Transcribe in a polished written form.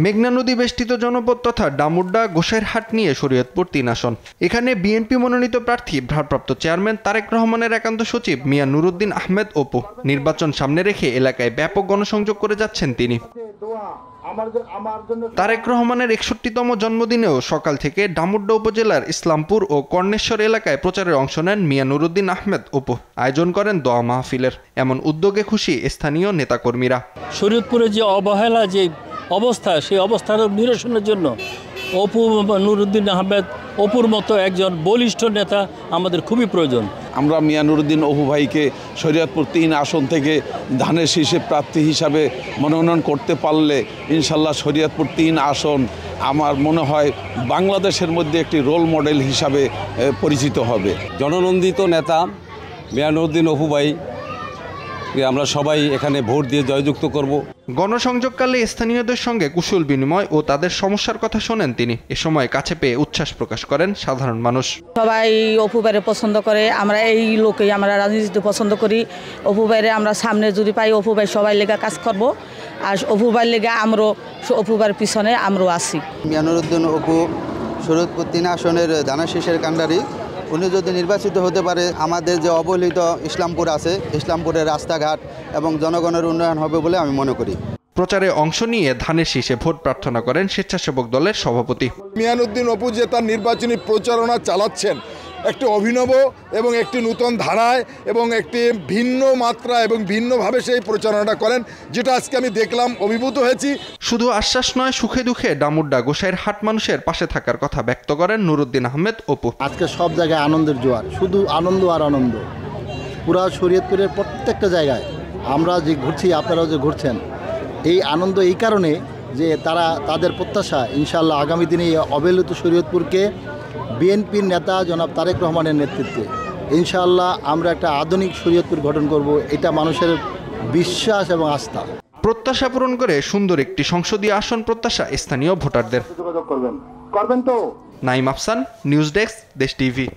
মেঘনা নদী বেষ্টিত জনপদ তথা ডামুড্ডা গোসাইরহাট নিয়ে শরীয়তপুর ৩ আসন। এখানে বিএনপি মনোনীত প্রার্থী ভারপ্রাপ্ত চেয়ারম্যান তারেক রহমানের একান্ত সচিব মিয়া নুরুদ্দিন আহমেদ অপু। নির্বাচন সামনে রেখে এলাকায় ব্যাপক গণসংযোগ করে যাচ্ছেন তিনি। তারেক রহমানের ৬১তম জন্মদিনেও সকাল থেকে ডামুড্ডা উপজেলার ইসলামপুর ও কর্ণেশ্বর এলাকায় প্রচারে অংশ নেন মিয়া নুরুদ্দিন আহমেদ অপু। আয়োজন করেন দোয়া মাহফিলের। এমন উদ্যোগে খুশি স্থানীয় নেতাকর্মীরা। শরীয়তপুরে যে অবহেলা যে অবস্থা, সেই অবস্থার নিরসনের জন্য অপু নুরুদ্দিন আহমেদ অপুর মতো একজন বলিষ্ঠ নেতা আমাদের খুবই প্রয়োজন। আমরা মিয়া নুরুদ্দিন অপু ভাইকে শরীয়তপুর ৩ আসন থেকে ধানের শীষে প্রার্থী হিসাবে মনোনয়ন করতে পারলে ইনশাল্লাহ শরীয়তপুর ৩ আসন আমার মনে হয় বাংলাদেশের মধ্যে একটি রোল মডেল হিসাবে পরিচিত হবে। জননন্দিত নেতা মিয়া নুরুদ্দিন অপু ভাই আমরা সবাই এখানে ভোট দিয়ে জয়যুক্ত করব। গণসংযোগকালে স্থানীয়দের সঙ্গে কুশল বিনিময় ও তাদের সমস্যার কথা শোনেন তিনি। এ সময় কাছে পেয়ে উচ্ছ্বাস প্রকাশ করেন সাধারণ মানুষ। সবাই অপু ভাইরে পছন্দ করে, আমরা এই লোকেই আমরা রাজনীতিতে পছন্দ করি। অপু ভাইরে আমরা সামনে যদি পাই অপু ভাই সবাই লেগা কাজ করব, আর অপু ভাইয়ের লেগা আমরাও অপু ভাইয়ের পিছনে আমরাও আছি। মিয়া নুরুদ্দিন অপু শরীয়তপুর ৩ আসনের ধানের শীষের কাণ্ডারি। উনি যদি নির্বাচিত হতে পারে আমাদের যে অবহেলিত ইসলামপুর আছে, ইসলামপুরের রাস্তাঘাট এবং জনগণের উন্নয়ন হবে বলে আমি মনে করি। প্রচারে অংশ নিয়ে ধানের শীষে ভোট প্রার্থনা করেন স্বেচ্ছাসেবক দলের সভাপতি মিয়া নুরুদ্দিন অপু যে তার নির্বাচনী প্রচারণা চালাচ্ছেন একটি অভিনব এবং একটি নূতন ধারায় এবং একটি ভিন্ন মাত্রা এবং ভিন্নভাবে সেই প্রচারণাটা করেন, যেটা আজকে আমি দেখলাম, অভিভূত হয়েছি। শুধু আশ্বাস নয়, সুখে দুঃখে ডামুড্ডা গোসাইরহাট মানুষের পাশে থাকার কথা ব্যক্ত করেন নুরুদ্দিন আহমেদ অপু। আজকে সব জায়গায় আনন্দের জোয়ার, শুধু আনন্দ আর আনন্দ। পুরা শরীয়তপুরের প্রত্যেকটা জায়গায় আমরা যে ঘুরছি, আপনারাও যে ঘুরছেন, এই আনন্দ এই কারণে যে তাদের প্রত্যাশা ইনশাআল্লাহ আগামী দিনে অবহেলিত শরীয়তপুরকে বিএনপির নেতা জনাব তারেক রহমানের নেতৃত্বে ইনশাআল্লাহ আমরা একটা আধুনিক শরীয়তপুর গঠন করব। এটা মানুষের বিশ্বাস এবং আস্থা। প্রত্যাশা পূরণ করে সুন্দর একটি সংসদীয় আসন প্রত্যাশা স্থানীয় ভোটারদের। নাইম আফসান, নিউজ ডেস্ক, দেশ টিভি।